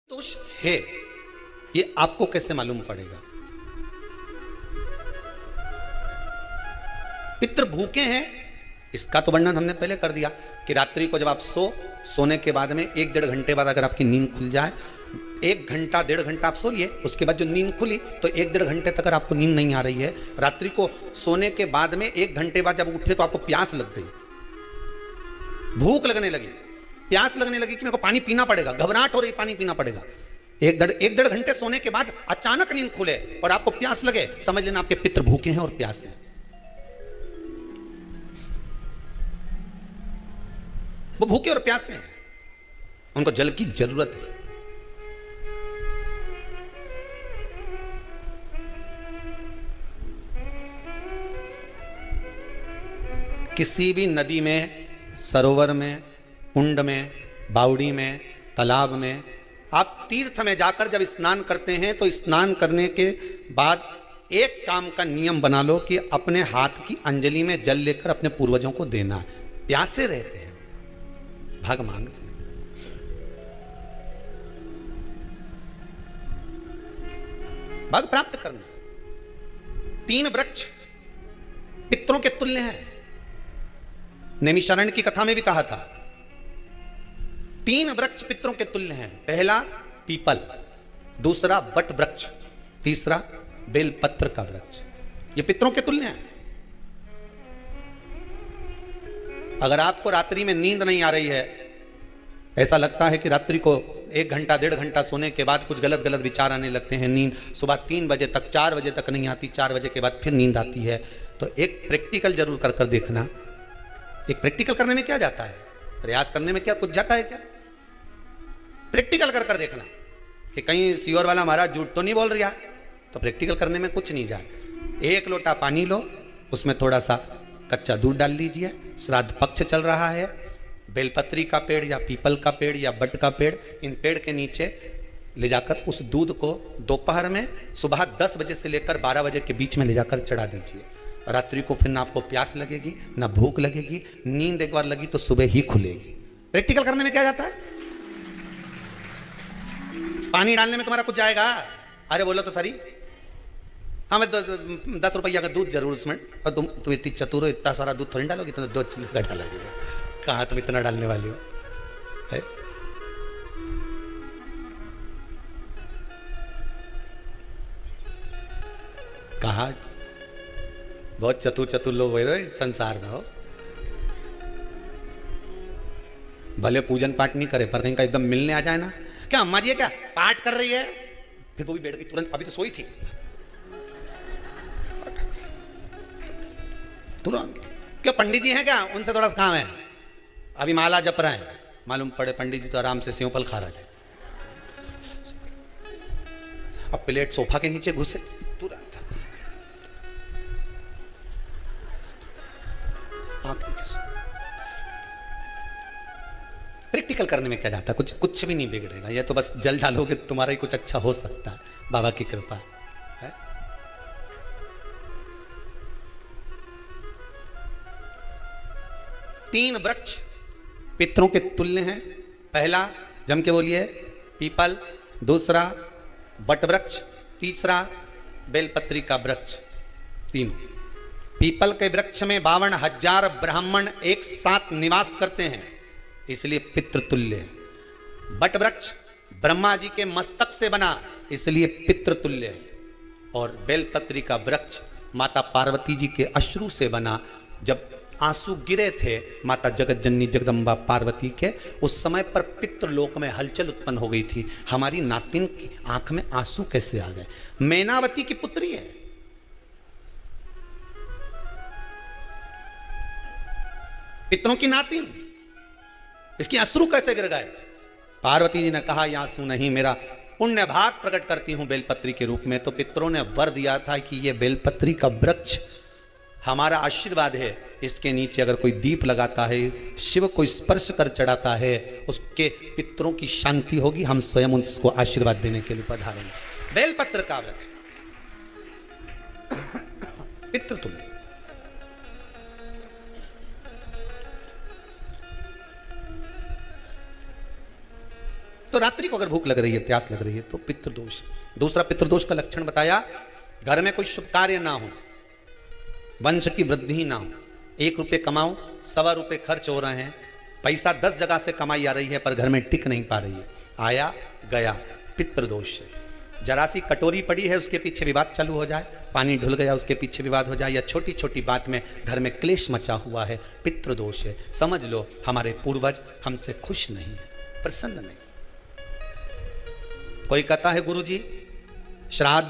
दोष है ये आपको कैसे मालूम पड़ेगा? पितृ भूखे हैं इसका तो वर्णन हमने पहले कर दिया कि रात्रि को जब आप सोने के बाद में 1-1.5 घंटे बाद अगर आपकी नींद खुल जाए, 1 घंटा 1.5 घंटा आप सो लिए, उसके बाद जो नींद खुली तो 1-1.5 घंटे तक अगर आपको नींद नहीं आ रही है, रात्रि को सोने के बाद में 1 घंटे बाद जब उठे तो आपको प्यास लग गई, भूख लगने लगी, प्यास लगने लगी कि मेरे को पानी पीना पड़ेगा, घबराहट हो रही, पानी पीना पड़ेगा। 1-1.5 घंटे सोने के बाद अचानक नींद खुले और आपको प्यास लगे, समझ लेना आपके पितृ भूखे हैं और प्यासे हैं। वो भूखे और प्यासे हैं, उनको जल की जरूरत है। किसी भी नदी में, सरोवर में, कुंड में, बावड़ी में, तालाब में, आप तीर्थ में जाकर जब स्नान करते हैं तो स्नान करने के बाद एक काम का नियम बना लो कि अपने हाथ की अंजलि में जल लेकर अपने पूर्वजों को देना। प्यासे रहते हैं, भाग मांगते हैं। भाग प्राप्त करना। 3 वृक्ष पितरों के तुल्य हैं। नैमिषारण्य की कथा में भी कहा था 3 वृक्ष पितरों के तुल्य हैं। पहला पीपल, दूसरा बट वृक्ष, तीसरा बेलपत्र का वृक्ष। ये पितरों के तुल्य हैं। अगर आपको रात्रि में नींद नहीं आ रही है, ऐसा लगता है कि रात्रि को 1 घंटा 1.5 घंटा सोने के बाद कुछ गलत गलत विचार आने लगते हैं, नींद सुबह 3 बजे तक 4 बजे तक नहीं आती, 4 बजे के बाद फिर नींद आती है, तो एक प्रैक्टिकल जरूर कर कर देखना। एक प्रैक्टिकल करने में क्या जाता है, प्रयास करने में क्या कुछ जाता है क्या? प्रैक्टिकल कर कर देखना कि कहीं सीओर वाला महाराज झूठ तो नहीं बोल रहा, तो प्रैक्टिकल करने में कुछ नहीं जाए। 1 लोटा पानी लो, उसमें थोड़ा सा कच्चा दूध डाल लीजिए, श्राद्ध पक्ष चल रहा है, बेलपत्री का पेड़ या पीपल का पेड़ या बट का पेड़, इन पेड़ के नीचे ले जाकर उस दूध को दोपहर में सुबह 10 बजे से लेकर 12 बजे के बीच में ले जाकर चढ़ा दीजिए। रात्रि को फिर ना आपको प्यास लगेगी ना भूख लगेगी, नींद एक बार लगी तो सुबह ही खुलेगी। प्रैक्टिकल करने में क्या जाता है? पानी डालने में तुम्हारा कुछ जाएगा? अरे बोलो तो सरी, हाँ मैं 10 रुपया का दूध जरूर उसमें, और तुम इतनी चतुर हो, इतना सारा दूध थोड़ी डालोगी, तो 2 घंटा लगेगा। कहाँ तुम इतना डालने वाली हो है? कहा बहुत चतुर चतुर लोग हो रहे संसार में हो, भले पूजन पाठ नहीं करे पर कहीं का एकदम मिलने आ जाए ना, क्या अम्मा जी है क्या पाठ कर रही है, फिर वो भी बैठ गई तुरंत, अभी तो सोई थी तुरंत। क्या पंडित जी हैं क्या, उनसे थोड़ा सा काम है, अभी माला जप रहे हैं, मालूम पड़े पंडित जी तो आराम से सेव फल खा रहे थे, अब प्लेट सोफा के नीचे घुसे तुरंत। प्रैक्टिकल करने में क्या जाता है, कुछ भी नहीं बिगड़ेगा, ये तो बस जल डालोगे तुम्हारा ही कुछ अच्छा हो सकता है, बाबा की कृपा है। तीन वृक्ष पितरों के तुल्य हैं। पहला जम के बोलिए पीपल, दूसरा बट वृक्ष, तीसरा बेलपत्री का वृक्ष। तीनों पीपल के वृक्ष में 52,000 ब्राह्मण एक साथ निवास करते हैं, इसलिए पितृतुल्य है। बट वृक्ष ब्रह्मा जी के मस्तक से बना, इसलिए पितृतुल्य है। और बेलपत्री का वृक्ष माता पार्वती जी के अश्रु से बना। जब आंसू गिरे थे माता जगत जननी जगदम्बा पार्वती के, उस समय पर पितृलोक में हलचल उत्पन्न हो गई थी, हमारी नातिन की आंख में आंसू कैसे आ गए। मैनावती की पुत्री है, पितरों की नातिन, इसकी अश्रु कैसे गिर गए। पार्वती जी ने कहा ये आंसू नहीं, मेरा पुण्य भाग प्रकट करती हूं बेलपत्री के रूप में। तो पितरों ने वर दिया था कि ये बेलपत्री का वृक्ष हमारा आशीर्वाद है, इसके नीचे अगर कोई दीप लगाता है, शिव को स्पर्श कर चढ़ाता है, उसके पितरों की शांति होगी, हम स्वयं उसको आशीर्वाद देने के लिए पधारेंगे। बेलपत्र का वृक्ष पितृतुल्य। तो रात्रि को अगर भूख लग रही है, प्यास लग रही है तो पितृदोष। दूसरा पितृदोष का लक्षण बताया, घर में कोई शुभ कार्य ना हो, वंश की वृद्धि ना हो, 1 रुपये कमाओ, 1.25 रुपये खर्च हो रहे हैं, पैसा 10 जगह से कमाई आ रही है पर घर में टिक नहीं पा रही है, आया गया, पितृदोष है। जरा सी कटोरी पड़ी है उसके पीछे विवाद चालू हो जाए, पानी ढुल गया उसके पीछे विवाद हो जाए, या छोटी छोटी बात में घर में क्लेश मचा हुआ है, पितृदोष है। समझ लो हमारे पूर्वज हमसे खुश नहीं, प्रसन्न नहीं। कोई कहता है गुरुजी श्राद्ध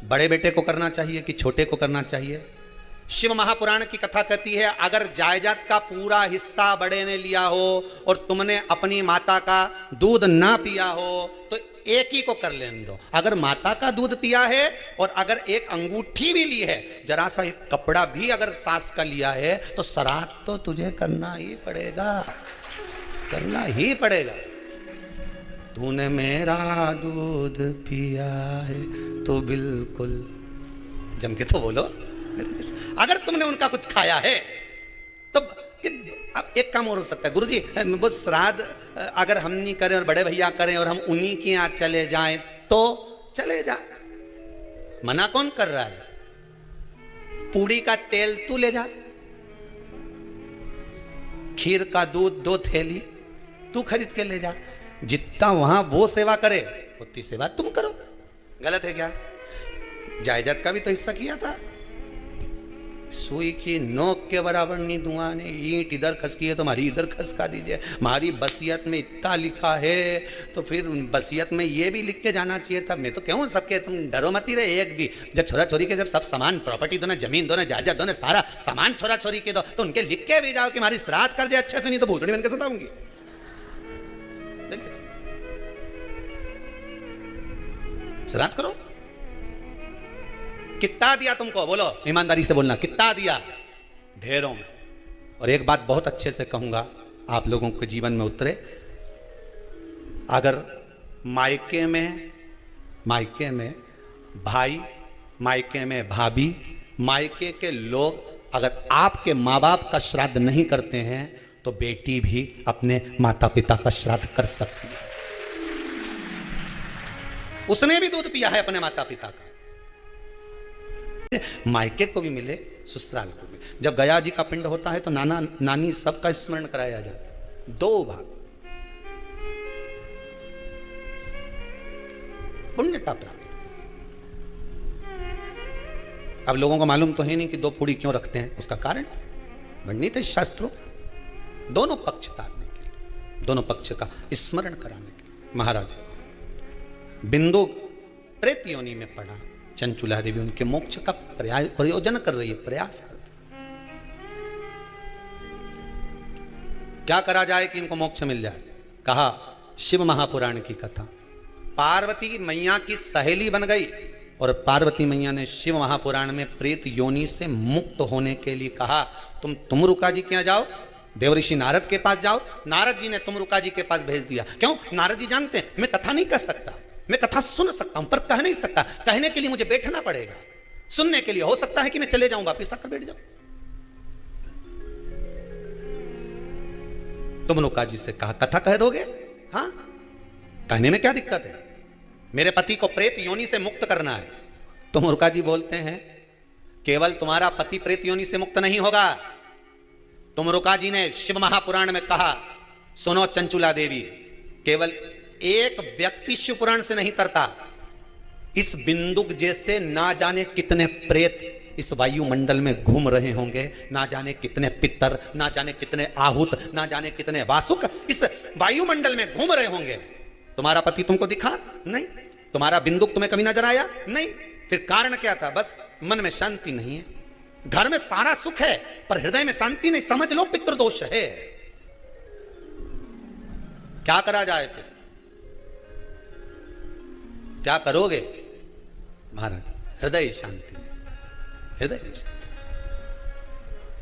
बड़े बेटे को करना चाहिए कि छोटे को करना चाहिए? शिव महापुराण की कथा कहती है, अगर जायदाद का पूरा हिस्सा बड़े ने लिया हो और तुमने अपनी माता का दूध ना पिया हो तो एक ही को कर लेने दो। अगर माता का दूध पिया है और अगर एक अंगूठी भी ली है, जरा सा एक कपड़ा भी अगर सास का लिया है, तो श्राद्ध तो तुझे करना ही पड़ेगा, करना ही पड़ेगा। तूने मेरा दूध पिया है तो बिल्कुल जम के तो बोलो। अगर तुमने उनका कुछ खाया है तो अब एक काम और हो सकता है, गुरुजी वो श्राद्ध अगर हम नहीं करें और बड़े भैया करें और हम उन्हीं के यहाँ चले जाएं तो चले जा, मना कौन कर रहा है? पूड़ी का तेल तू ले जा, खीर का दूध 2 थैली तू खरीद के ले जा, जितना वहां वो सेवा करे उतनी सेवा तुम करो। गलत है क्या? जायदाद का भी तो हिस्सा किया था। सुई की नोक के बराबर नहीं दुआ ने, ईंट इधर खसकी है तो हमारी इधर खसका दीजिए। हमारी बसियत में इतना लिखा है तो फिर बसियत में ये भी लिख के जाना चाहिए था। मैं तो क्यों सबके, तुम डरो मत ही रहे एक भी। जब छोरा छोरी के जब सब सामान प्रॉपर्टी दो ना, जमीन दो ना, जायदाद दो ना, सारा सामान छोरा छोरी के दो, तो उनके लिख के भी जाओ कि हमारी श्राद्ध कर दे अच्छे से, नहीं तो भूतड़ी बन के सताऊंगी। श्राद्ध करो। कितना दिया तुमको? बोलो ईमानदारी से बोलना, कितना दिया? ढेरों में। और एक बात बहुत अच्छे से कहूंगा, आप लोगों के जीवन में उतरे। अगर मायके में भाई, मायके में भाभी, मायके के लोग अगर आपके माँ बाप का श्राद्ध नहीं करते हैं तो बेटी भी अपने माता पिता का श्राद्ध कर सकती है। उसने भी दूध पिया है अपने माता पिता का। मायके को भी मिले, ससुराल को भी। जब गया जी का पिंड होता है तो नाना नानी सबका स्मरण कराया जाता है। 2 भाग पुण्यता प्राप्त। अब लोगों को मालूम तो है नहीं कि 2 पूड़ी क्यों रखते हैं, उसका कारण वर्णित है शास्त्रों। दोनों पक्ष तारने के लिए, दोनों पक्ष का स्मरण कराने के लिए। महाराज बिंदु प्रेत योनि में पड़ा, चंचुला देवी उनके मोक्ष का प्रयोजन कर रही है, प्रयास कर रही। क्या करा जाए कि इनको मोक्ष मिल जाए? कहा शिव महापुराण की कथा। पार्वती मैया की सहेली बन गई और पार्वती मैया ने शिव महापुराण में प्रेत योनि से मुक्त होने के लिए कहा, तुम रुका जी के यहाँ जाओ, देवऋषि नारद के पास जाओ। नारद जी ने तुमरुका जी के पास भेज दिया। क्यों? नारद जी जानते हैं मैं कथा नहीं कर सकता, मैं कथा सुन सकता हूं पर कह नहीं सकता। कहने के लिए मुझे बैठना पड़ेगा, सुनने के लिए हो सकता है कि मैं चले जाऊं, वापिस आकर बैठ जाऊं। तुमरुका जी से कहा कथा कह दोगे? हाँ, कहने में क्या दिक्कत है? मेरे पति को प्रेत योनि से मुक्त करना है। तुमरुका जी बोलते हैं केवल तुम्हारा पति प्रेत योनि से मुक्त नहीं होगा। तुमरुका जी ने शिव महापुराण में कहा, सुनो चंचुला देवी, केवल एक व्यक्ति शिव पुराण से नहीं तरता, इस बिंदुक जैसे ना जाने कितने प्रेत इस वायुमंडल में घूम रहे होंगे, ना जाने कितने पितर, ना जाने कितने आहूत, ना जाने कितने वासुक इस वायुमंडल में घूम रहे होंगे। तुम्हारा पति तुमको दिखा नहीं, तुम्हारा बिंदुक तुम्हें कभी नजर आया नहीं, फिर कारण क्या था? बस मन में शांति नहीं है। घर में सारा सुख है पर हृदय में शांति नहीं, समझ लो पितृदोष है। क्या करा जाए? फिर क्या करोगे? महाराज हृदय शांति, हृदय शांति।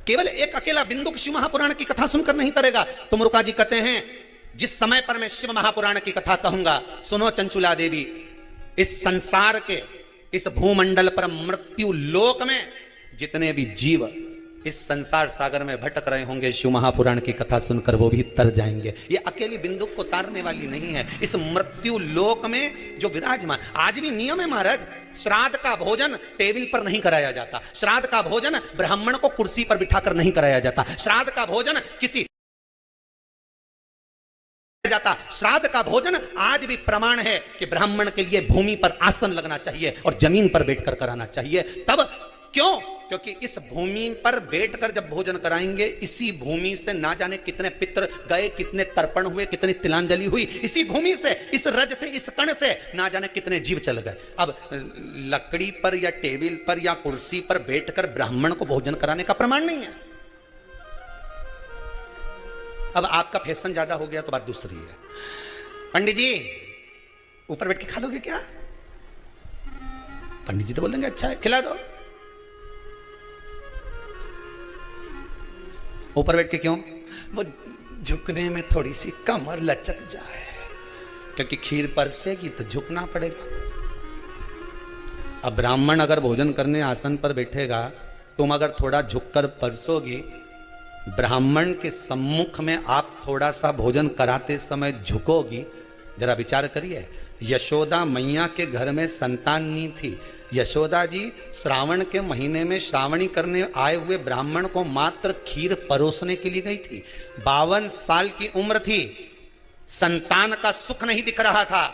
केवल एक अकेला बिंदुक शिव महापुराण की कथा सुनकर नहीं करेगा। तुमरुका जी कहते हैं जिस समय पर मैं शिव महापुराण की कथा कहूंगा, सुनो चंचुला देवी, इस संसार के इस भूमंडल पर मृत्यु लोक में जितने भी जीव इस संसार सागर में भटक रहे होंगे, शिव महापुराण की कथा सुनकर वो भी तर जाएंगे। ये अकेली बिंदुक को तारने वाली नहीं है। इस मृत्यु लोक में जो विराजमान, आज भी नियम है महाराज, श्राद्ध का भोजन टेबल पर नहीं कराया जाता, श्राद्ध का भोजन ब्राह्मण को कुर्सी पर बिठाकर नहीं कराया जाता, श्राद्ध का भोजन किसी जाता, श्राद्ध का भोजन आज भी प्रमाण है कि ब्राह्मण के लिए भूमि पर आसन लगना चाहिए और जमीन पर बैठकर कराना चाहिए। तब क्यों? क्योंकि इस भूमि पर बैठकर जब भोजन कराएंगे, इसी भूमि से ना जाने कितने पितृ गए, कितने तर्पण हुए, कितनी तिलांजलि हुई, इसी भूमि से, इस रज से, इस कण से ना जाने कितने जीव चल गए। अब लकड़ी पर या टेबल पर या कुर्सी पर बैठकर ब्राह्मण को भोजन कराने का प्रमाण नहीं है। अब आपका फैशन ज्यादा हो गया तो बात दूसरी है। पंडित जी ऊपर बैठ के खा लोगे क्या? पंडित जी तो बोलेंगे अच्छा है खिला दो। ऊपर बैठ के क्यों? वो झुकने में थोड़ी सी कमर लचक जाए, क्योंकि खीर परसेगी तो झुकना पड़ेगा। अब ब्राह्मण अगर भोजन करने आसन पर बैठेगा, तुम अगर थोड़ा झुककर परसोगी, ब्राह्मण के सम्मुख में आप थोड़ा सा भोजन कराते समय झुकोगी, जरा विचार करिए। यशोदा मैया के घर में संतान नहीं थी, यशोदा जी श्रावण के महीने में श्रावणी करने आए हुए ब्राह्मण को मात्र खीर परोसने के लिए गई थी। 52 साल की उम्र थी, संतान का सुख नहीं दिख रहा था,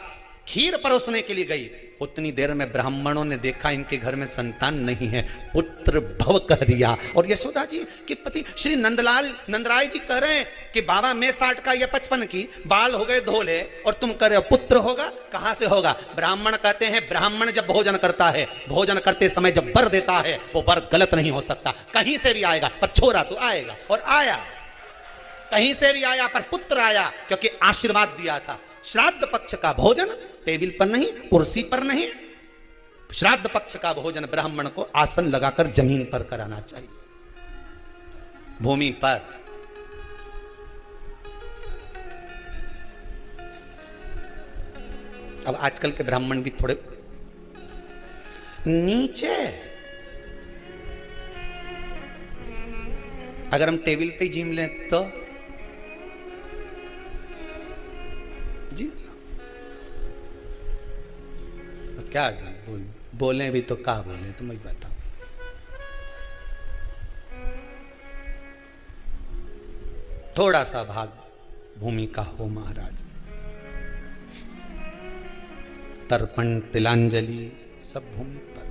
खीर परोसने के लिए गई। उतनी देर में ब्राह्मणों ने देखा इनके घर में संतान नहीं है, पुत्र भव कह दिया। और यशोदा जी के पति श्री नंदराय जी कह रहे हैं कि बाबा मैं 60 का या 55 की, बाल हो गए धोले, और तुम कह रहे हो पुत्र होगा, कहां से होगा? ब्राह्मण कहते हैं ब्राह्मण जब भोजन करता है, भोजन करते समय जब वर देता है, वो वर गलत नहीं हो सकता, कहीं से भी आएगा, पर छोरा तो आएगा। और आया, कहीं से भी आया, पर पुत्र आया, क्योंकि आशीर्वाद दिया था। श्राद्ध पक्ष का भोजन टेबल पर नहीं, कुर्सी पर नहीं, श्राद्ध पक्ष का भोजन ब्राह्मण को आसन लगाकर जमीन पर कराना चाहिए, भूमि पर। अब आजकल के ब्राह्मण भी थोड़े नीचे, अगर हम टेबल पे जिम लें तो क्या बोले भी तो क्या बोले, तुम ही बताओ। थोड़ा सा भाग भूमि का हो महाराज, तर्पण तिलांजलि सब भूमि पर।